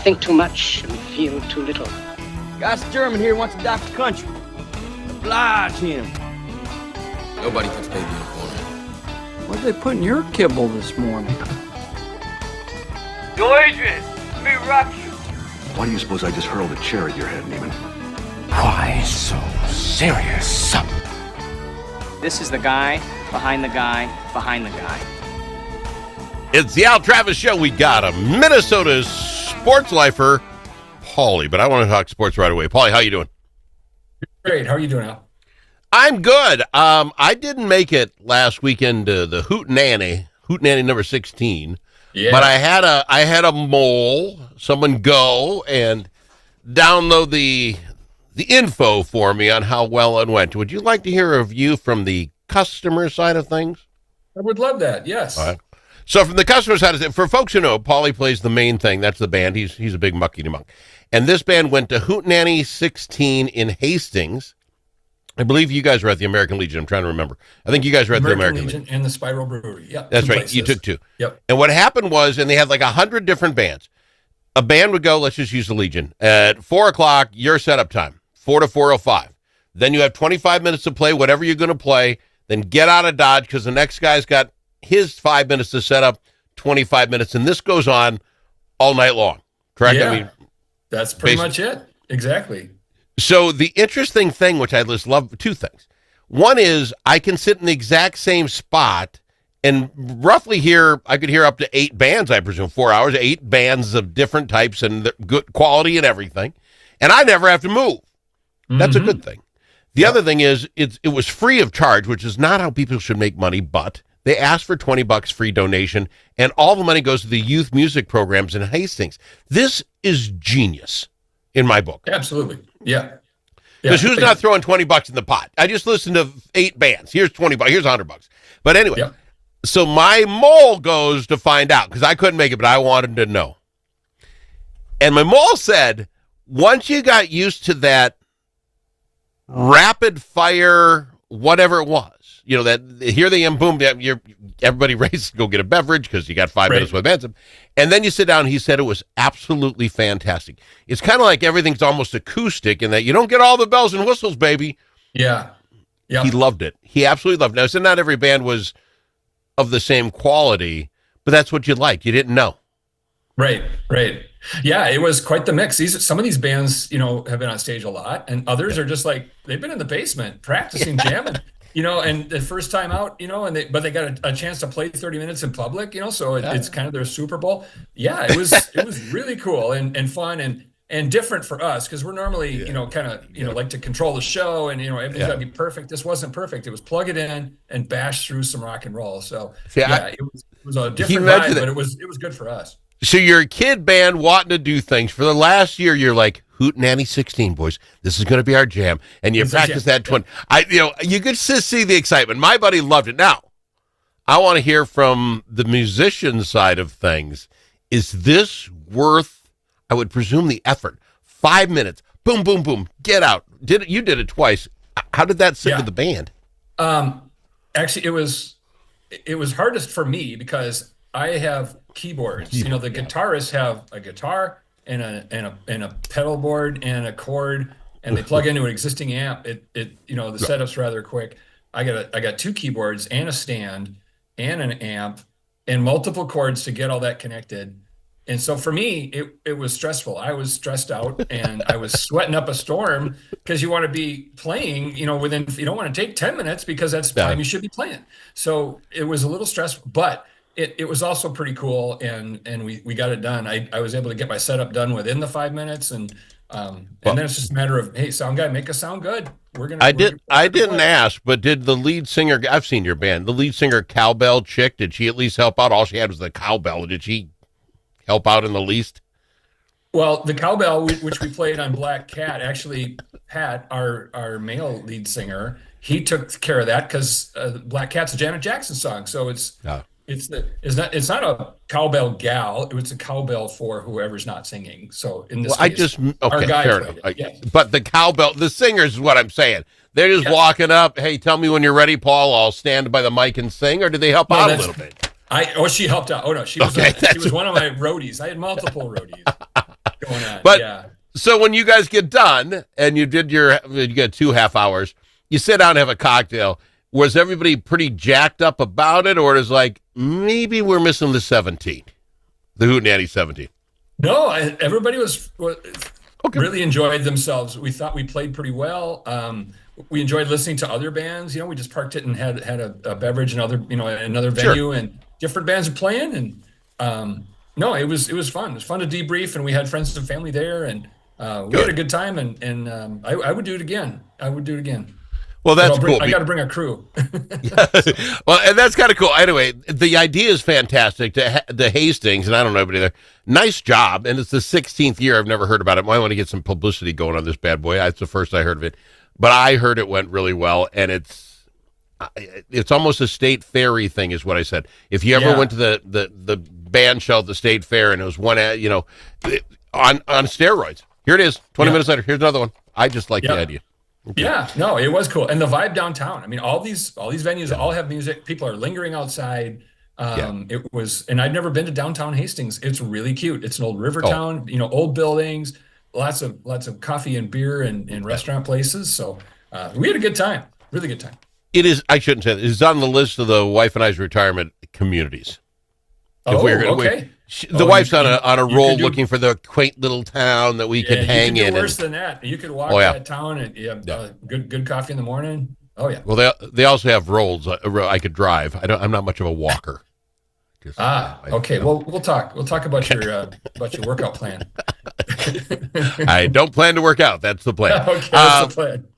think too much and feel too little. God's German here wants to adopt the country. Oblige him. Nobody puts baby in a corner. What did they put in your kibble this morning? Yo, Adrian, let me rock you. Why do you suppose I just hurled a chair at your head, Neiman? Why so serious? This is the guy behind the guy behind the guy. It's the Al Travis Show. We got a Minnesota sports lifer, Paulie, but I want to talk sports right away. Paulie, how you doing? Great. How are you doing, Al? I'm good. I didn't make it last weekend to the Hootenanny number 16. Yeah. But I had a mole, someone go and download the info for me on how well it went. Would you like to hear a view from the customer side of things? I would love that. Yes. All right. So from the customer side of things, for folks who know, Paulie plays the main thing. That's the band. He's a big muckety muck. And this band went to Hootenanny 16 in Hastings. I believe you guys were at the American Legion. I'm trying to remember. I think you guys were at the American Legion. And the Spiral Brewery. Yeah. That's right. You took two. Yep. And what happened was, and they had like 100 different bands. A band would go, let's just use the Legion. At 4 o'clock, your setup time, 4 to 4:05. Then you have 25 minutes to play whatever you're going to play. Then get out of Dodge because the next guy's got his 5 minutes to set up, 25 minutes. And this goes on all night long. Correct? Yeah. I mean, that's pretty much it. Exactly. So the interesting thing, which I just love, two things. One is I can sit in the exact same spot and roughly I could hear up to 8 bands, I presume, 4 hours, 8 bands of different types and good quality and everything. And I never have to move. That's a good thing. The other thing is it was free of charge, which is not how people should make money, but they asked for $20 free donation, and all the money goes to the youth music programs in Hastings. This is genius in my book. Absolutely. Yeah. Because who's not throwing $20 in the pot? I just listened to 8 bands. Here's $20. Here's $100. But anyway, So my mole goes to find out because I couldn't make it, but I wanted to know. And my mole said, once you got used to that rapid fire, whatever it was, you know, that here they am, boom, everybody races to go get a beverage because you got 5 minutes with bands. And then you sit down, he said it was absolutely fantastic. It's kind of like everything's almost acoustic in that you don't get all the bells and whistles, baby. Yeah. Yeah. He loved it. He absolutely loved it. Now, so not every band was of the same quality, but that's what you liked. You didn't know. Right. Yeah, it was quite the mix. Some of these bands, have been on stage a lot, and others are just like they've been in the basement practicing jamming, and the first time out, but they got a chance to play 30 minutes in public, so it's kind of their Super Bowl. Yeah, it was really cool and fun and different for us because we're normally, like to control the show and everything's got to be perfect. This wasn't perfect. It was plug it in and bash through some rock and roll. So it was a different vibe, but it was good for us. So you're a kid band wanting to do things. For the last year, you're like, Hootenanny 16, boys. This is going to be our jam. And you practice that 20. You could just see the excitement. My buddy loved it. Now, I want to hear from the musician side of things. Is this worth, I would presume, the effort? 5 minutes. Boom, boom, boom. Get out. You did it twice. How did that sit with the band? Actually, it was hardest for me because I have keyboards. The guitarists have a guitar and a pedal board and a chord, and they plug into an existing amp. The setup's rather quick. I got 2 keyboards and a stand and an amp and multiple cords to get all that connected. And so for me, it was stressful. I was stressed out and I was sweating up a storm because you want to be playing, you don't want to take 10 minutes because that's the time you should be playing. So it was a little stressful, but it was also pretty cool, and we got it done. I was able to get my setup done within the 5 minutes, and then it's just a matter of, hey, sound guy, make us sound good. I didn't ask, but did the lead singer? I've seen your band. The lead singer, cowbell chick, did she at least help out? All she had was the cowbell. Did she help out in the least? Well, the cowbell, which we played on Black Cat, actually, Pat, our male lead singer, he took care of that because Black Cat's a Janet Jackson song, so it's. It's not a cowbell gal. It's a cowbell for whoever's not singing. So in this case, our guy played it. Yes. But the cowbell, the singers is what I'm saying. They're just walking up. Hey, tell me when you're ready, Paul. I'll stand by the mic and sing. Or did they help out a little bit? She helped out. Oh no, she was one of my roadies. I had multiple roadies. going on. But yeah. so when you guys get done and you get 2 half hours, you sit down and have a cocktail. Was everybody pretty jacked up about it, or is like maybe we're missing the 17, the Hootenanny 17? No, everybody was really enjoyed themselves. We thought we played pretty well. We enjoyed listening to other bands. We just parked it and had a beverage in another venue, and different bands are playing. And no, it was fun. It was fun to debrief, and we had friends and family there, and we had a good time. And I would do it again. Well, that's cool. I got to bring a crew. Well, and that's kind of cool. Anyway, the idea is fantastic. The Hastings, and I don't know anybody there. Nice job, and it's the 16th year. I've never heard about it. I want to get some publicity going on this bad boy. It's the first I heard of it, but I heard it went really well, and it's almost a state fairy thing, is what I said. If you ever went to the band show at the state fair, and it was one, on steroids. Here it is. 20 minutes later, here's another one. I just like the idea. Okay. Yeah, no, it was cool. And the vibe downtown. I mean, all these venues all have music. People are lingering outside. It was, and I'd never been to downtown Hastings. It's really cute. It's an old river town, old buildings, lots of coffee and beer and restaurant places. So we had a good time, really good time. It is, I shouldn't say that. It's on the list of the wife and I's retirement communities. Okay. The wife's on a roll looking for the quaint little town that we could hang in. Worse than that. You could walk that town and good coffee in the morning. Oh yeah. Well, they also have rolls. I could drive. I'm not much of a walker. Okay. Well, we'll talk. We'll talk about your workout plan. I don't plan to work out. That's the plan. Okay, that's the plan.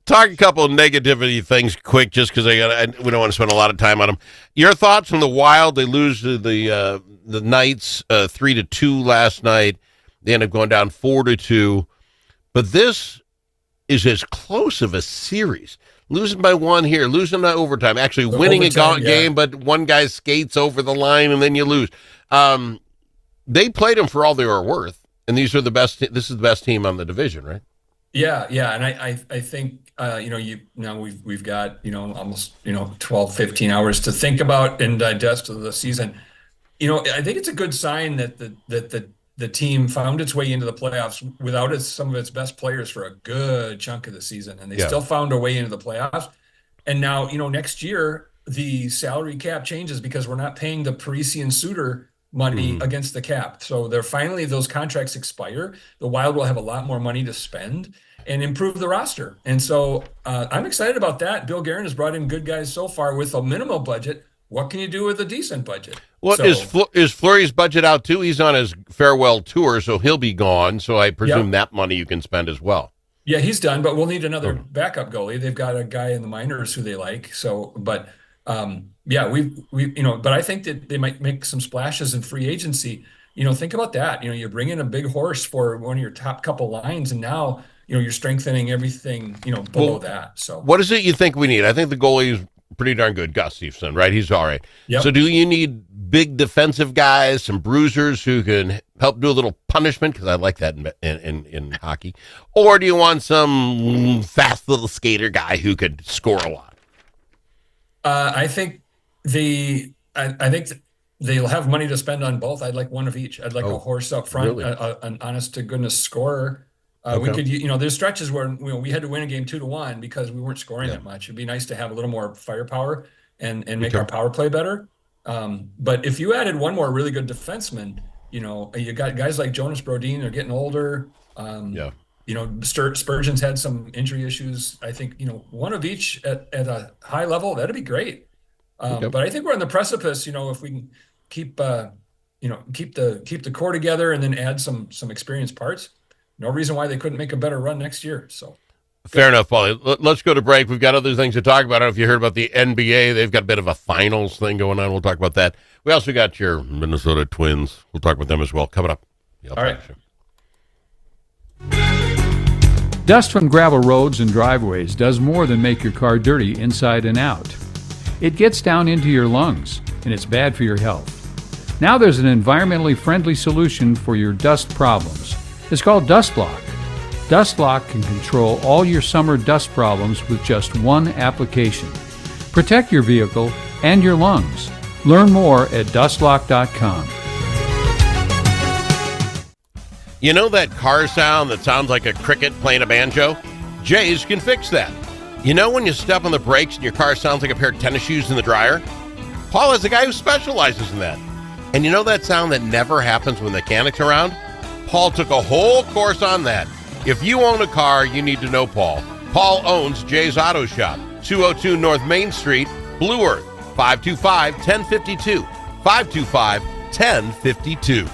Talk a couple of negativity things quick, just because we don't want to spend a lot of time on them. Your thoughts on the Wild? They lose to the Knights 3-2 last night. They end up going down 4-2. But this is as close of a series. Losing by 1 here, losing by overtime, actually winning a game, but one guy skates over the line and then you lose. They played them for all they were worth, and these are the best. This is the best team on the division, right? Yeah, and I think we've got almost 12, 15 hours to think about and digest of the season. I think it's a good sign that the team found its way into the playoffs without some of its best players for a good chunk of the season, and they still found a way into the playoffs. And now next year the salary cap changes because we're not paying the Parisi and Suter money against the cap. So those contracts expire. The Wild will have a lot more money to spend and improve the roster. And so I'm excited about that. Bill Guerin has brought in good guys so far with a minimal budget. What can you do with a decent budget? Is Fleury's budget out too? He's on his farewell tour, so he'll be gone. So I presume that money you can spend as well. Yeah, he's done, but we'll need another backup goalie. They've got a guy in the minors who they like. So, but but I think that they might make some splashes in free agency. Think about that. You bring in a big horse for one of your top couple lines, and now you're strengthening everything below that. So what is it you think we need? I think the goalie is pretty darn good, Gustafsson, right? He's all right. Yep. So do you need big defensive guys, some bruisers who can help do a little punishment? Because I like that in hockey. Or do you want some fast little skater guy who could score a lot? I think they'll have money to spend on both. I'd like one of each. I'd like a horse up front, really? An honest to goodness scorer. We could, there's stretches where we had to win a game 2-1 because we weren't scoring that much. It'd be nice to have a little more firepower and make our power play better. But if you added one more really good defenseman, you got guys like Jonas Brodin. They're getting older. Spurgeon's had some injury issues. I think one of each at a high level, that'd be great. But I think we're on the precipice. If we can keep the core together and then add some experienced parts. No reason why they couldn't make a better run next year. So, fair enough, Paulie. Let's go to break. We've got other things to talk about. I don't know if you heard about the NBA. They've got a bit of a finals thing going on. We'll talk about that. We also got your Minnesota Twins. We'll talk about them as well. Coming up. All right. Dust from gravel roads and driveways does more than make your car dirty inside and out. It gets down into your lungs, and it's bad for your health. Now there's an environmentally friendly solution for your dust problems. It's called DustLock. DustLock can control all your summer dust problems with just one application. Protect your vehicle and your lungs. Learn more at dustlock.com. You know that car sound that sounds like a cricket playing a banjo? Jay's can fix that. You know when you step on the brakes and your car sounds like a pair of tennis shoes in the dryer? Paul is the guy who specializes in that. And you know that sound that never happens when the mechanic's around? Paul took a whole course on that. If you own a car, you need to know Paul. Paul owns Jay's Auto Shop, 202 North Main Street, Blue Earth, 525-1052, 525-1052.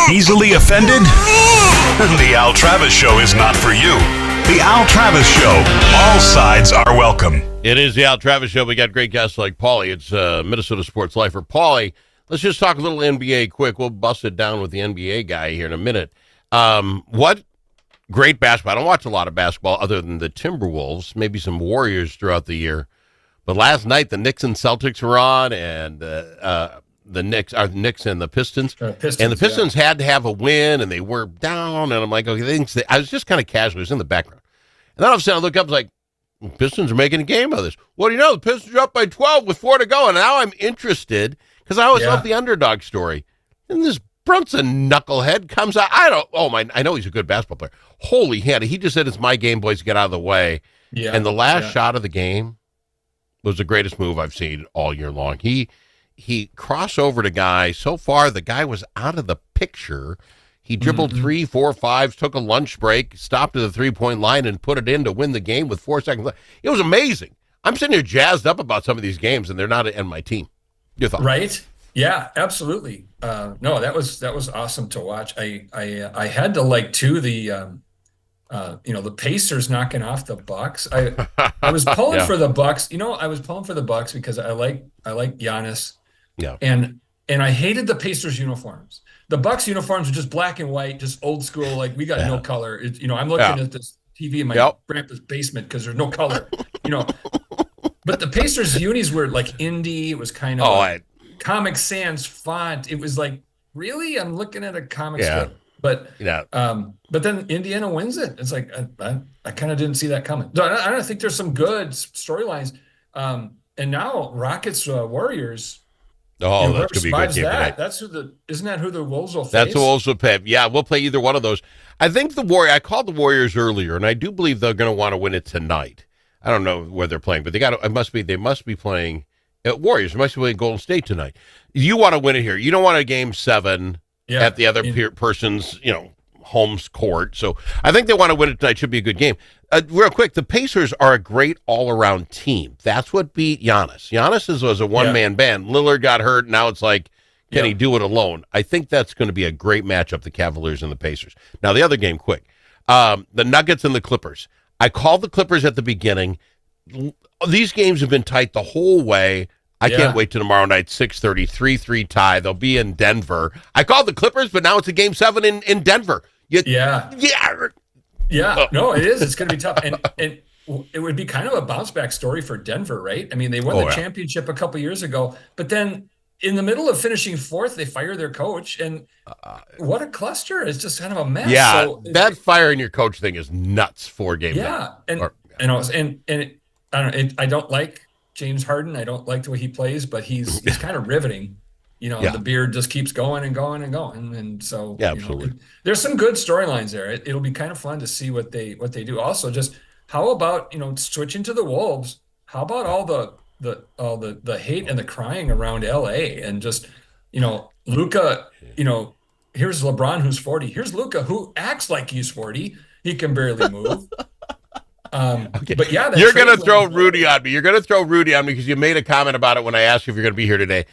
Easily offended? The Al Travis Show is not for you. The Al Travis Show. All sides are welcome. It is the Al Travis Show. We got great guests like Paulie. It's Minnesota Sports Lifer. Paulie, let's just talk a little NBA quick. We'll bust it down with the NBA guy here in a minute. What great basketball. I don't watch a lot of basketball other than the Timberwolves, maybe some Warriors throughout the year. But last night, the Knicks and Celtics were on, and the Knicks and the Pistons. And the Pistons had to have a win, and they were down. And I'm like, okay, I was just kind of casual. It was in the background. And then all of a sudden, I look up, I was like, Pistons are making a game of this. What do you know? The Pistons are up by 12 with 4 to go. And now I'm interested because I always love the underdog story. And this Brunson knucklehead comes out. I know he's a good basketball player. Holy hand. He just said, it's my game, boys, get out of the way. Yeah. And the last shot of the game was the greatest move I've seen all year long. He crossed over to guy. So far, the guy was out of the picture. He dribbled 3, 4, 5, took a lunch break, stopped at the three-point line, and put it in to win the game with 4 seconds left. It was amazing. I'm sitting here jazzed up about some of these games, and they're not in my team. Your thoughts? Right? Yeah, absolutely. No, that was awesome to watch. I had to like too the Pacers knocking off the Bucks. I was pulling for the Bucks. I was pulling for the Bucks because I like Giannis. Yeah. And I hated the Pacers uniforms. The Bucks uniforms are just black and white, just old school. Like we got no color. I'm looking at this TV in my grandpa's basement because there's no color. But the Pacers unis were like indie. It was kind of Comic Sans font. It was like, really? I'm looking at a comic strip. But then Indiana wins it. It's like I kind of didn't see that coming. So I don't think there's some good storylines. And now Rockets Warriors. Oh, And that's going to be a good survives game tonight. That's isn't that who the Wolves will face? That's the Wolves will play. Yeah, we'll play either one of those. I think I called the Warriors earlier, and I do believe they're going to want to win it tonight. I don't know where they're playing, but they must be playing Warriors. They must be playing Golden State tonight. You want to win it here. You don't want a game 7 at the other person's, home's court. So I think they want to win it tonight. Should be a good game. Real quick, the Pacers are a great all-around team. That's what beat Giannis. Giannis was a one-man band. Lillard got hurt. Now it's like, can he do it alone? I think that's going to be a great matchup, the Cavaliers and the Pacers. Now, the other game, quick. The Nuggets and the Clippers. I called the Clippers at the beginning. These games have been tight the whole way. I can't wait till tomorrow night, 6:30, 3-3 tie. They'll be in Denver. I called the Clippers, but now it's a game 7 in Denver. No, it is. It's going to be tough. And it would be kind of a bounce back story for Denver, right? I mean, they won the championship a couple years ago, but then in the middle of finishing 4th, they fire their coach, and what a cluster! It's just kind of a mess. Yeah, so that firing your coach thing is nuts. 4 games. Yeah, I don't like James Harden. I don't like the way he plays, but he's kind of riveting. The beard just keeps going and going and going, and so absolutely. There's some good storylines there. It'll be kind of fun to see what they do. Also, just how about switching to the Wolves? How about all the hate and the crying around LA, and just Luka, here's LeBron who's 40. Here's Luka who acts like he's 40. He can barely move. But you're going to throw Rudy on me. You're going to throw Rudy on me because you made a comment about it when I asked you if you're going to be here today.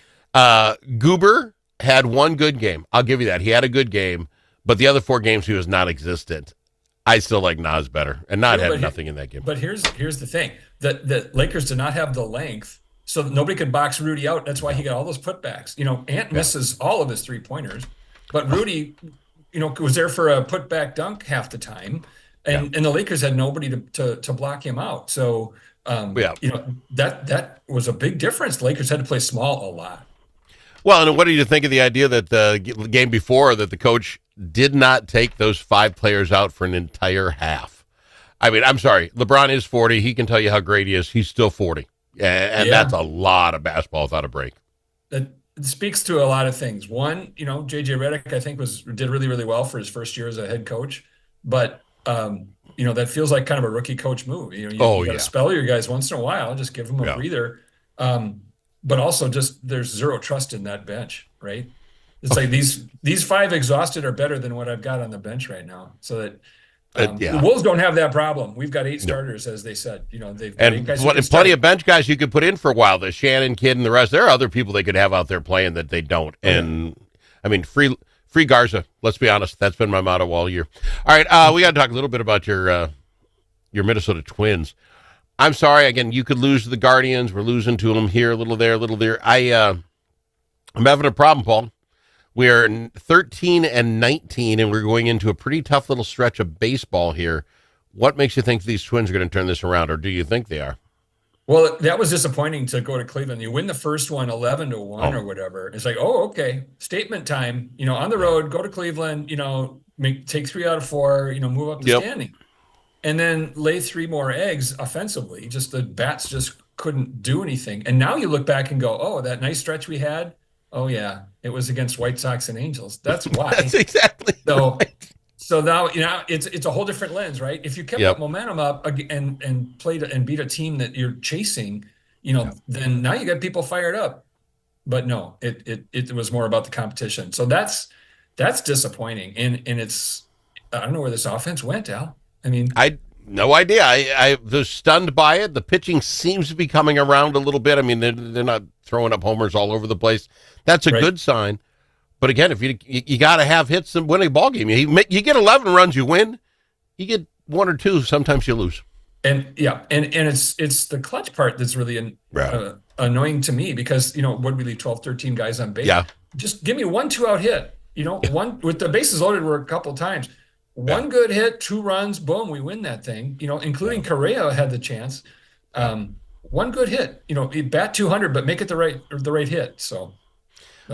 Goober had one good game. I'll give you that. He had a good game, but the other 4 games he was non-existent. I still like Nas better, and Nas had nothing in that game. But here's the thing: the Lakers did not have the length, so nobody could box Rudy out. That's why he got all those putbacks. Ant misses all of his 3-pointers, but Rudy, was there for a putback dunk half the time, and the Lakers had nobody to block him out. So that was a big difference. The Lakers had to play small a lot. Well, and what do you think of the idea that the game before that the coach did not take those 5 players out for an entire half? I mean, I'm sorry. LeBron is 40. He can tell you how great he is. He's still 40. And that's a lot of basketball without a break. It speaks to a lot of things. One, J.J. Redick, I think, did really, really well for his first year as a head coach. But, that feels like kind of a rookie coach move. You got to spell your guys once in a while. Just give them a breather. But also just there's zero trust in that bench, right? It's like these 5 exhausted are better than what I've got on the bench right now. So that the Wolves don't have that problem. We've got 8 starters, as they said. They've plenty of bench guys you could put in for a while. The Shannon kid and the rest. There are other people they could have out there playing that they don't. And I mean, free Garza. Let's be honest. That's been my motto all year. All right, we got to talk a little bit about your Minnesota Twins. I'm sorry. Again, you could lose to the Guardians. We're losing to them here, a little there, a little there. I'm having a problem, Paul. We are 13-19, and we're going into a pretty tough little stretch of baseball here. What makes you think these Twins are going to turn this around, or do you think they are? Well, that was disappointing to go to Cleveland. You win the first one 11-1 or whatever. It's like, okay, statement time. On the road, go to Cleveland. Take 3 out of 4. Move up the standing. And then lay 3 more eggs offensively. Just the bats just couldn't do anything. And now you look back and go, oh, that nice stretch we had. Oh yeah, it was against White Sox and Angels. That's why. That's exactly right. So now it's a whole different lens, right? If you kept that momentum up and played and beat a team that you're chasing, then now you got people fired up. But no, it was more about the competition. So that's disappointing. And it's I don't know where this offense went, Al. I mean, no idea. I was stunned by it. The pitching seems to be coming around a little bit. I mean, they're not throwing up homers all over the place. That's a good sign. But again, if you got to have hits and win a ball game. You get 11 runs, you win. You get 1 or 2, sometimes you lose. And it's the clutch part that's really annoying to me because would we leave 12, 13 guys on base? Yeah. Just give me 1 2-out hit. One with the bases loaded were a couple times. One good hit, 2 runs, boom, we win that thing. Including Correa had the chance. One good hit. Bat 200, but make it the right hit. So.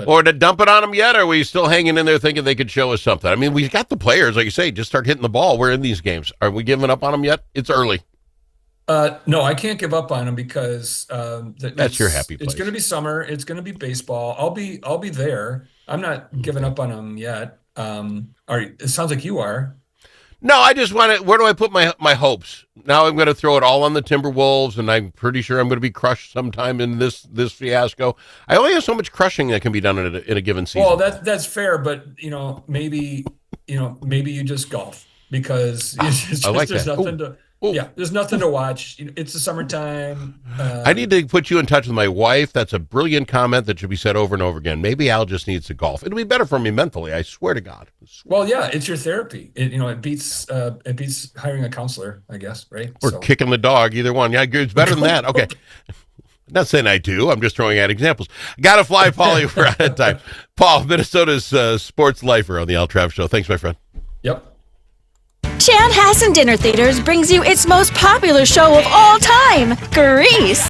Or to dump it on them yet? Or are we still hanging in there thinking they could show us something? I mean, we've got the players, like you say, just start hitting the ball. We're in these games. Are we giving up on them yet? It's early. No, I can't give up on them because That's your happy place. It's going to be summer. It's going to be baseball. I'll be there. I'm not giving up on them yet. It sounds like you are. No, I just want to. Where do I put my hopes? Now I'm going to throw it all on the Timberwolves, and I'm pretty sure I'm going to be crushed sometime in this fiasco. I only have so much crushing that can be done in a given season. Well, that's fair, but maybe you just golf because there's nothing to. Ooh. Yeah, there's nothing to watch. It's the summertime. I need to put you in touch with my wife. That's a brilliant comment that should be said over and over again. Maybe Al just needs to golf. It'll be better for me mentally. I swear to God. Well, yeah, it's your therapy. It beats hiring a counselor, I guess, right? Or kicking the dog. Either one. Yeah, it's better than that. Okay. Not saying I do. I'm just throwing out examples. Gotta fly, Paulie. We're out of time. Paul, Minnesota's sports lifer on the Al Travis Show. Thanks, my friend. Yep. Chanhassen Dinner Theaters brings you its most popular show of all time, Grease.